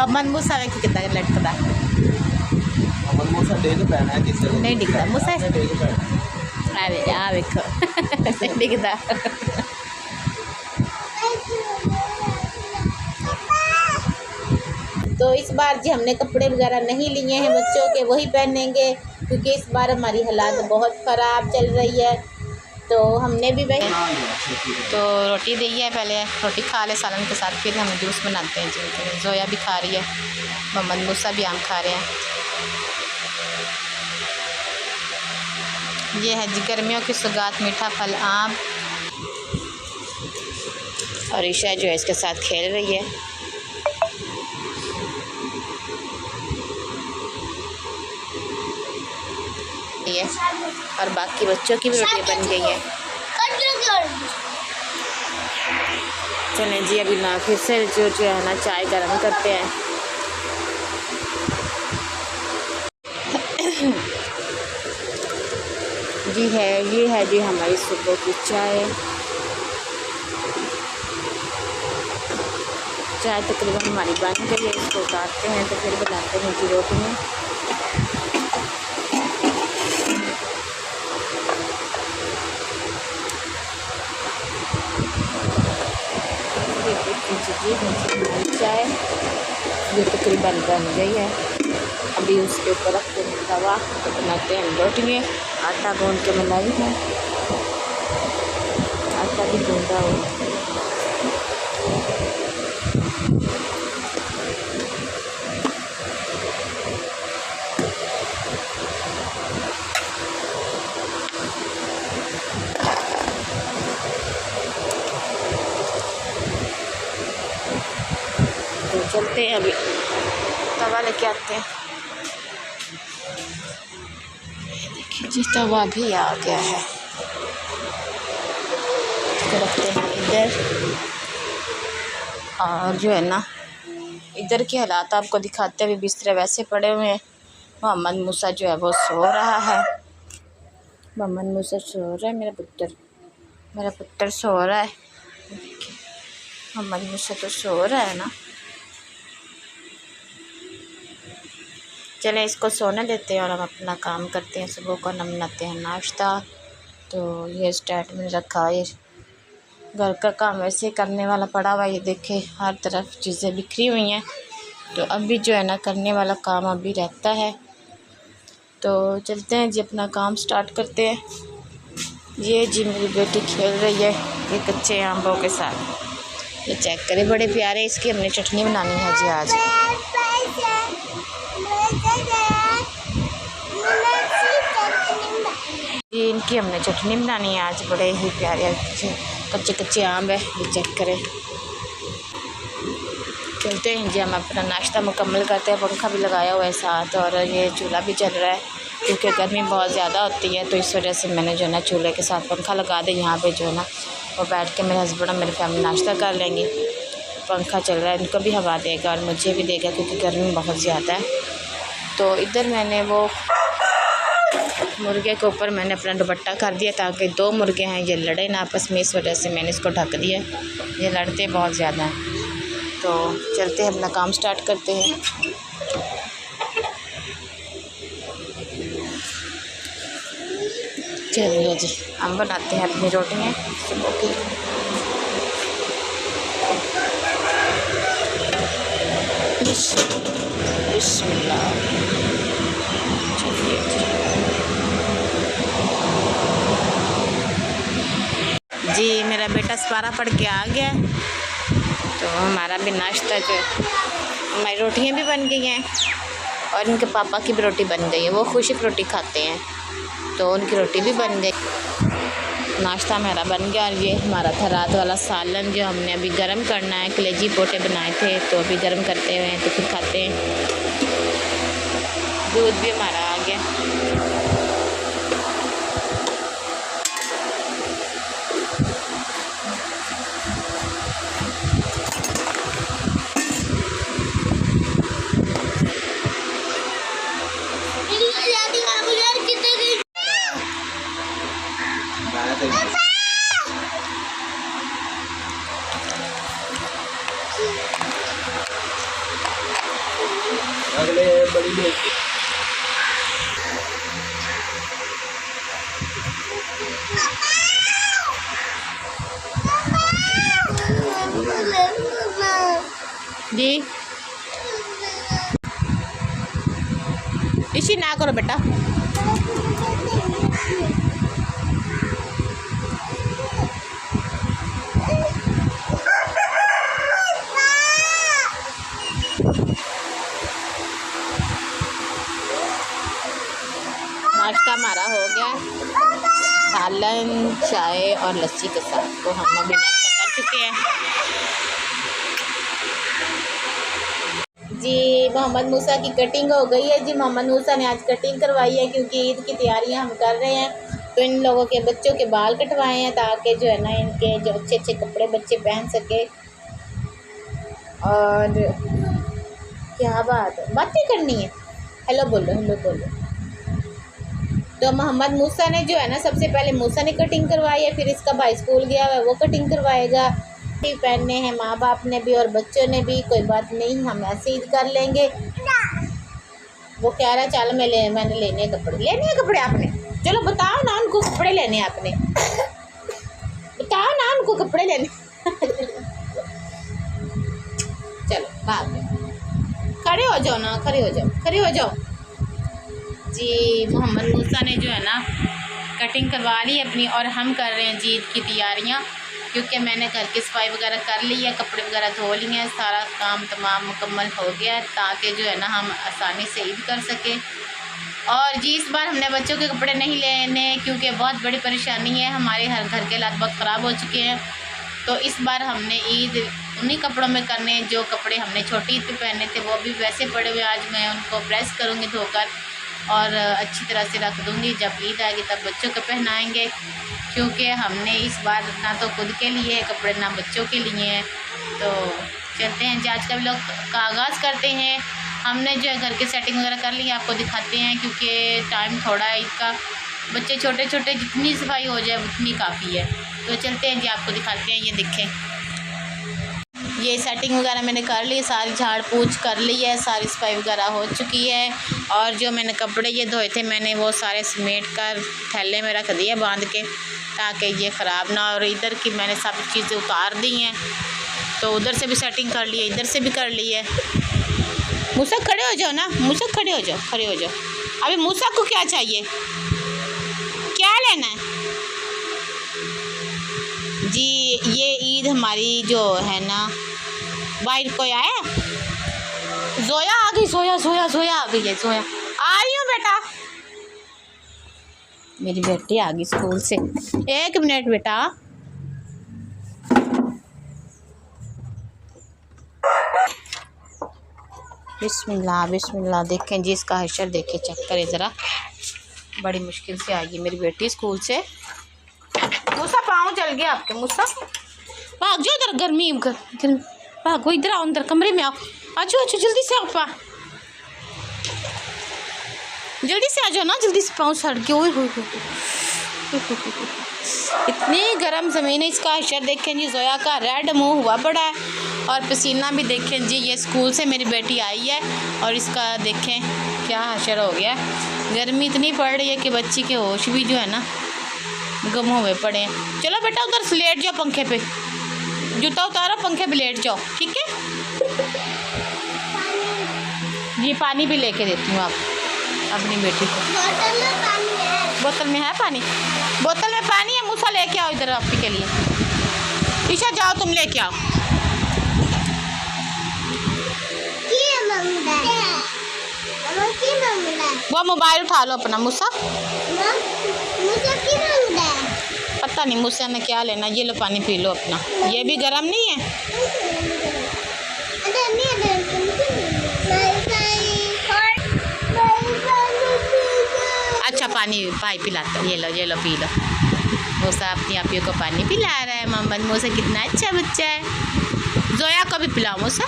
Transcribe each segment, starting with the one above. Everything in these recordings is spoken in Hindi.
अमन मूसा में कितना लटकता अमन मूसा डेग पैना है किसी नहीं दिखता मूसा डेग पैना अरे यार देखो नहीं दिखता तो इस बार जी हमने कपड़े वगैरह नहीं लिए हैं बच्चों के, वही पहनेंगे क्योंकि इस बार हमारी हालात बहुत ख़राब चल रही है। तो हमने भी भाई तो रोटी दी है, पहले रोटी खा ले सालन के साथ, फिर हम जूस बनाते हैं जी। जोया भी खा रही है, मोहम्मद मूसा भी आम खा रहे हैं। ये है जी गर्मियों की सौगात मीठा फल आम, और ईशा जो है इसके साथ खेल रही है। और बाकी बच्चों की भी रोटी बन गई है। चलें जी अभी ना फिर से जो है ना चाय गर्म करते हैं। जी है ये है जी हमारी सुबह की चाय। चाय तकरीबन हमारी बन गई है, इसको उतारते हैं तो फिर बनाते हैं जी रोटी में। चाय ये तकरीबन बन गई है, अभी उसके ऊपर रखते हैं तवा तो बनाते हैं रोटी में। आटा गूंद के बनाई है, आटा भी गूंदा हो। तो चलते हैं अभी तवा लेके आते हैं। देखिए जी तवा भी आ गया है, इसको रखते हैं इधर। और जो है ना इधर के हालात आपको दिखाते हैं, अभी बिस्तरे वैसे पड़े हुए हैं। मोहम्मद मूसा जो है वो सो रहा है, मोहम्मद मूसा सो रहा है, मेरा पुत्र सो रहा है। देखिए मोहम्मद मूसा तो सो रहा है ना। चलें इसको सोने देते हैं और हम अपना काम करते हैं। सुबह को हम बनाते हैं नाश्ता। तो ये स्टैंड में रखा है, घर का काम वैसे करने वाला पड़ा हुआ, ये देखे हर तरफ चीज़ें बिखरी हुई हैं। तो अभी जो है ना करने वाला काम अभी रहता है। तो चलते हैं जी अपना काम स्टार्ट करते हैं। ये जी मेरी बेटी खेल रही है ये कच्चे आंबों के साथ, ये चेक करें बड़े प्यारे। इसकी हमने चटनी बनानी है जी आज। ये इनकी हमने चटनी बनानी है आज, बड़े ही प्यारे कच्चे कच्चे आम है, ये चेक करें। चलते हैं जी हम अपना नाश्ता मुकम्मल करते हैं। पंखा भी लगाया हुआ है साथ, और ये चूल्हा भी चल रहा है क्योंकि गर्मी बहुत ज़्यादा होती है। तो इस वजह से मैंने जो है ना चूल्हे के साथ पंखा लगा दे। यहाँ पे जो है ना वो बैठ के मेरे हस्बैंड और मेरी फैमिली नाश्ता कर लेंगे। पंखा चल रहा है, इनको भी हवा देगा और मुझे भी देगा क्योंकि गर्मी बहुत ज़्यादा है। तो इधर मैंने वो मुर्गे के ऊपर मैंने अपना दुपट्टा कर दिया ताकि दो मुर्गे हैं ये लड़े ना आपस में, इस वजह से मैंने इसको ढक दिया। ये लड़ते बहुत ज़्यादा हैं। तो चलते हैं अपना काम स्टार्ट करते हैं। चलिए जी हम बनाते हैं अपनी रोटियाँ सुबह की। बिस्मिल्लाह। चलिए जी मेरा बेटा सपारा पढ़ के आ गया, तो हमारा भी नाश्ता जो है, हमारी रोटियाँ भी बन गई हैं और इनके पापा की भी रोटी बन गई है। वो खुशक रोटी खाते हैं तो उनकी रोटी भी बन गई। नाश्ता हमारा बन गया। और ये हमारा था रात वाला सालन जो हमने अभी गर्म करना है। कलेजी पोटे बनाए थे तो अभी गर्म करते हुए हैं तो फिर खाते हैं। दूध भी हमारा आ गया। अगले बड़ी बेइज्जती। जी इसी ना करो बेटा। नाश्ता हमारा हो गया, सालन चाय और लस्सी के साथ, तो हम अभी नाश्ता कर चुके हैं। जी मोहम्मद मूसा की कटिंग हो गई है। जी मोहम्मद मूसा ने आज कटिंग करवाई है क्योंकि ईद की तैयारियां हम कर रहे हैं, तो इन लोगों के बच्चों के बाल कटवाए हैं ताकि जो है ना इनके जो अच्छे अच्छे कपड़े बच्चे पहन सके। और क्या बातें करनी है, हेलो बोलो हेलो बोलो। तो मोहम्मद मूसा ने जो है ना सबसे पहले मूसा ने कटिंग करवाई है, फिर इसका भाई स्कूल गया हुआ है वो कटिंग करवाएगा। पहनने हैं माँ बाप ने भी और बच्चों ने भी, कोई बात नहीं हम ऐसे ही कर लेंगे। वो कह रहा चल मैंने लेने हैं कपड़े आपने, चलो बताओ ना उनको कपड़े लेने आपने, बताओ ना उनको कपड़े लेने। चलो भाग खड़े हो जाओ ना, खड़े हो जाओ। जी मोहम्मद मूसा ने जो है ना कटिंग करवा ली अपनी, और हम कर रहे हैं जी ईद की तैयारियां, क्योंकि मैंने घर की सफाई वगैरह कर ली है, कपड़े वगैरह धो लिए हैं, सारा काम तमाम मुकम्मल हो गया है ताकि जो है ना हम आसानी से ईद कर सकें। और जी इस बार हमने बच्चों के कपड़े नहीं लेने क्योंकि बहुत बड़ी परेशानी है, हमारे हर घर के हालात बहुत ख़राब हो चुके हैं, तो इस बार हमने ईद उन्हीं कपड़ों में करने जो कपड़े हमने छोटी ईद पे पहने थे, वो भी वैसे पड़े हुए। आज मैं उनको प्रेस करूँगी धोकर और अच्छी तरह से रख दूँगी, जब ईद आएगी तब बच्चों को पहनाएंगे, क्योंकि हमने इस बार ना तो खुद के लिए कपड़े ना बच्चों के लिए हैं। तो चलते हैं जी आज का व्लॉग का आगाज़ करते हैं। हमने जो है घर की सेटिंग वगैरह कर ली है, आपको दिखाते हैं क्योंकि टाइम थोड़ा है ईद का, बच्चे छोटे छोटे जितनी सफाई हो जाए उतनी काफ़ी है। तो चलते हैं जी आपको दिखाते हैं। ये देखें ये सेटिंग वगैरह मैंने कर ली, सारी झाड़ पूछ कर ली है, सारी सफाई वगैरह हो चुकी है। और जो मैंने कपड़े ये धोए थे मैंने वो सारे समेट कर थैले में रख दिए बांध के, ताकि ये ख़राब ना। और इधर की मैंने सब चीज़ें उतार दी हैं, तो उधर से भी सेटिंग कर ली है, इधर से भी कर ली है। मूसा खड़े हो जाओ ना, मूसा खड़े हो जाओ। अभी मूसा को क्या चाहिए, क्या लेना है जी? ये ईद हमारी जो है ना बाहर कोई आया, जोया आ गई, जोया आ गई है, जोया आ रही हूँ बेटा, मेरी बेटी आ गई स्कूल से। एक मिनट बेटा, बिस्मिल्लाह। देखें जी इसका हशर देखें, चेक करें ज़रा, बड़ी मुश्किल से आई है मेरी बेटी स्कूल से। मूसा पाँव जल गया आपके, मूसा भाग जाओ इधर, गर्मी भागो, इधर आओ, अंदर कमरे में आओ, आजो जल्दी से आओ, जल्दी से आ जाओ ना, जल्दी से पाँव सड़ के। ओए इतनी गर्म ज़मीन है। इसका हशर देखें जी, जोया का रेड मुंह हुआ पड़ा है, और पसीना भी देखें जी। ये स्कूल से मेरी बेटी आई है और इसका देखें क्या हशर हो गया। गर्मी इतनी पड़ रही है कि बच्ची के होश भी जो है ना गुम हुए पड़े हैं। चलो बेटा उधर से लेट जाओ पंखे पे, जूता उतारो, पंखे पे लेट जाओ, ठीक है जी। पानी भी लेके देती हूँ आप अपनी बेटी को। बोतल में है पानी, बोतल में पानी है। मूसा लेके आओ इधर आपी के लिए। ईशा जाओ तुम लेके आओ। वो मोबाइल उठा लो अपना। मूसा पता नहीं मूसा ने क्या लेना। ये लो पानी पी लो अपना, ये भी गर्म नहीं है। अच्छा पानी भाई पिलाता, ये लो पी लो। मूसा अपनी आपियों को पानी पिला रहा है। मोहम्मद मूसा कितना अच्छा बच्चा है। जोया को भी पिलाओ मूसा,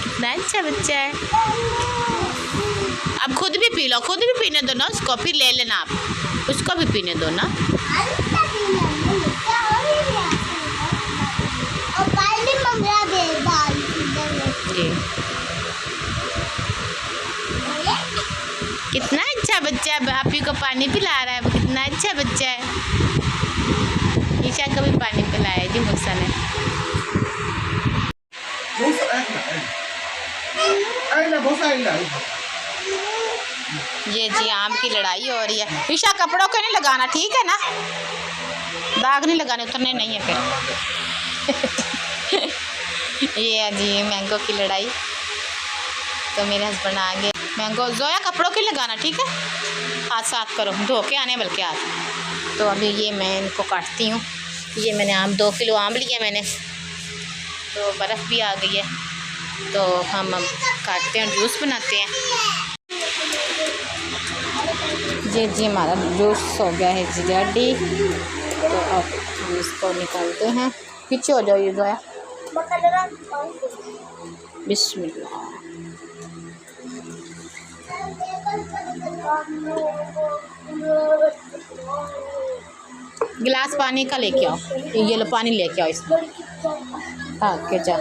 कितना अच्छा बच्चा है। अब खुद भी पी लो, खुद भी पीने दो ना उसको, फिर ले लेना आप, उसको भी पीने दो ना। जी अच्छा बच्चा है, भाभी को पानी पिला रहा है, वो कितना अच्छा बच्चा है। ईशा को भी पानी पिलाया जी मूसा ने। ये जी आम की लड़ाई हो रही है। ईशा कपड़ों को नहीं लगाना, ठीक है ना, दाग नहीं लगाने, उतरने नहीं है फिर। ये है जी मैंगो की लड़ाई। तो मेरे हस्बैंड आ गए। मैंगो जोया कपड़ों की लगाना, ठीक है, हाथ साफ करो, धो के आने बल्कि हाथ। तो अभी ये मैं इनको काटती हूँ। ये मैंने आम 2 किलो आम लिया मैंने, तो बर्फ़ भी आ गई है, तो हम काटते हैं, जूस बनाते हैं। जी हमारा जूस हो गया है जी रेडी। तो अब हम इसको निकालते हैं। पीछे हो जाओ ये जोया। बिस्मिल्लाह। गिलास पानी का लेके आओ, ये लो पानी लेके आओ इसमें। हाँ के जा।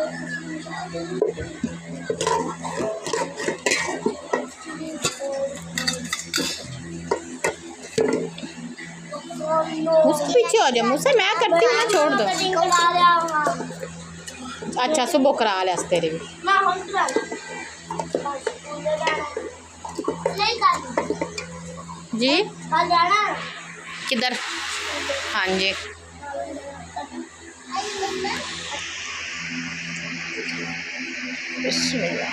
उसके पीछे हो जाओ मुझसे, मैं करती हूँ ना, छोड़ दो। अच्छा सुबह करा ले तेरे भी। जी किधर? हाँ जी बिस्मिल्लाह।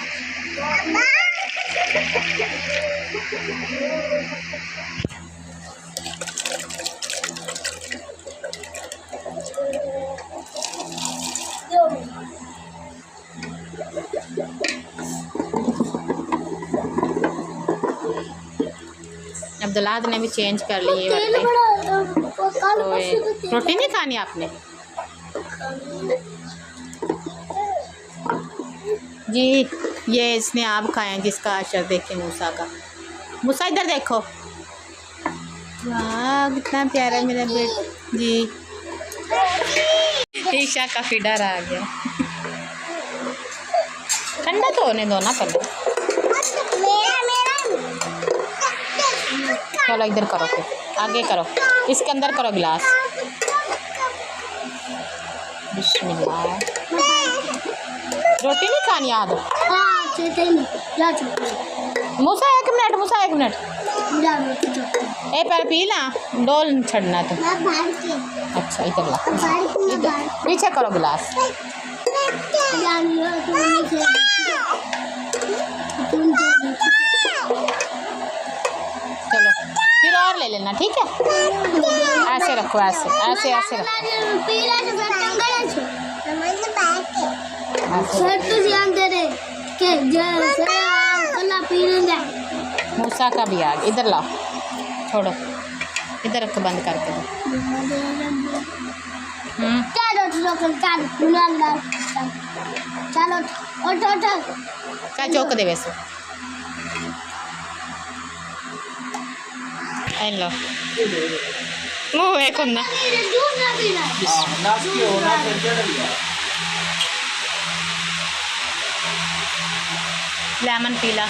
अब्दुल्लाह ने भी चेंज कर ली है। रोटी नहीं खानी आपने? जी ये इसने आप खाए हैं जिसका अशर देखे मूसा का। मूसा इधर देखो, वाह कितना प्यारा मेरा बेटा जी। ईशा का फीडर आ गया। ठंडा तो होने दो ना पहले। चलो इधर करो, फिर आगे करो, इसके अंदर करो गिलास। बिस्मिल्लाह। रोटी नहीं खानी याद? मूसा 1 मिनट, मूसा 1 मिनट। ए पर पी ना, डोल छड़ना तो। अच्छा इधर ला, इधर पीछे करो गिलास। चलो फिर और ले लेना, ठीक है, ऐसे रखो, ऐसे ऐसे ऐसे रखो। मूसा का भी आ गया, इधर लाओ, छोड़ो, इधर रखो, बंद करके दो। क्या चौक दे वैसे लो मुँह एक होना। लेमन पीला।